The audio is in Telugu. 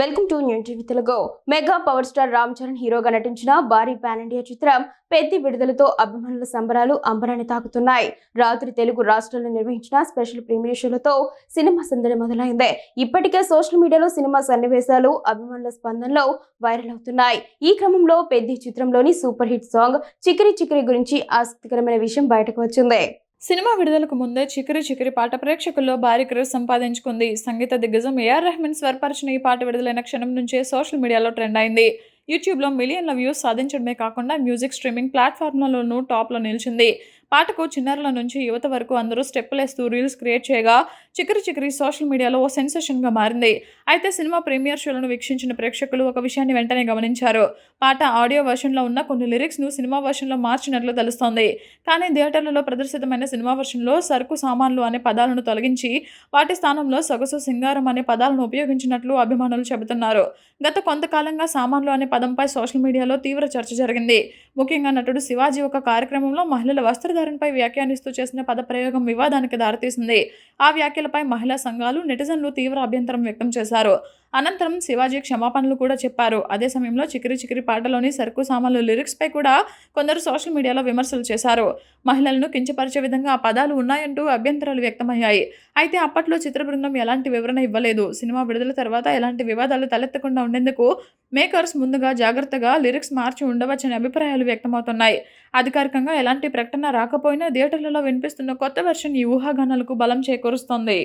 Welcome to new TV Telugu. Mega power star Ram Charan హీరోగా నటించిన భారీ పాన్ ఇండియా చిత్రం పెద్ది విడుదలతో అభిమానుల సంబరాలు అంబరాన్ని తాకుతున్నాయి. రాత్రి తెలుగు రాష్ట్రాల్లో నిర్వహించిన స్పెషల్ ప్రీమియర్ షోలతో సినిమా సందడి మొదలైంది. ఇప్పటికే సోషల్ మీడియాలో సినిమా సన్నివేశాలు అభిమానుల స్పందనలో వైరల్ అవుతున్నాయి. ఈ క్రమంలో పెద్ది చిత్రంలోని super hit song Chikiri Chikiri గురించి ఆసక్తికరమైన విషయం బయటకు వచ్చింది. సినిమా విడుదలకు ముందే చికిరి చికిరి పాట ప్రేక్షకుల్లో భారీ క్రేజ్ సంపాదించుకుంది. సంగీత దిగ్గజం ఏఆర్ రెహమాన్ స్వరపరిచిన ఈ పాట విడుదలైన క్షణం నుంచే సోషల్ మీడియాలో ట్రెండ్ అయింది. యూట్యూబ్లో మిలియన్ల వ్యూస్ సాధించడమే కాకుండా మ్యూజిక్ స్ట్రీమింగ్ ప్లాట్ఫామ్లలోనూ టాప్లో నిలిచింది. పాటకు చిన్నారుల నుంచి యువత వరకు అందరూ స్టెప్పులేస్తూ రీల్స్ క్రియేట్ చేయగా చికిరి చికిరి సోషల్ మీడియాలో ఓ సెన్సేషన్గా మారింది. అయితే సినిమా ప్రీమియర్ షోలను వీక్షించిన ప్రేక్షకులు ఒక విషయాన్ని వెంటనే గమనించారు. పాట ఆడియో వర్షన్లో ఉన్న కొన్ని లిరిక్స్ను సినిమా వర్షన్లో మార్చినట్లు తెలుస్తోంది. కానీ థియేటర్లలో ప్రదర్శితమైన సినిమా వర్షన్లో సరుకు సామాన్లు అనే పదాలను తొలగించి వాటి స్థానంలో సొగసు సింగారం అనే పదాలను ఉపయోగించినట్లు అభిమానులు చెబుతున్నారు. గత కొంతకాలంగా సామాన్లు అనే పదంపై సోషల్ మీడియాలో తీవ్ర చర్చ జరిగింది. ముఖ్యంగా నటుడు శివాజీ ఒక కార్యక్రమంలో మహిళల వస్త్రధారణపై వ్యాఖ్యానిస్తూ చేసిన పదప్రయోగం వివాదానికి దారితీసింది. ఆ వ్యాఖ్యలపై మహిళా సంఘాలు, నెటిజన్లు తీవ్ర అభ్యంతరం వ్యక్తం చేశారు. అనంతరం శివాజీ క్షమాపణలు కూడా చెప్పారు. అదే సమయంలో చికిరి చికిరి పాటలోని సరుకు సామాన్లు లిరిక్స్పై కూడా కొందరు సోషల్ మీడియాలో విమర్శలు చేశారు. మహిళలను కించపరిచే విధంగా ఆ పదాలు ఉన్నాయంటూ అభ్యంతరాలు వ్యక్తమయ్యాయి. అయితే అప్పట్లో చిత్ర బృందం ఎలాంటి వివరణ ఇవ్వలేదు. సినిమా విడుదల తర్వాత ఎలాంటి వివాదాలు తలెత్తకుండా ఉండేందుకు మేకర్స్ ముందుగా జాగ్రత్తగా లిరిక్స్ మార్చి ఉండవచ్చనే అభిప్రాయాలు వ్యక్తమవుతున్నాయి. అధికారికంగా ఎలాంటి ప్రకటన రాకపోయినా థియేటర్లలో వినిపిస్తున్న కొత్త వెర్షన్ ఈ ఊహాగానాలకు బలం చేకూరుస్తోంది.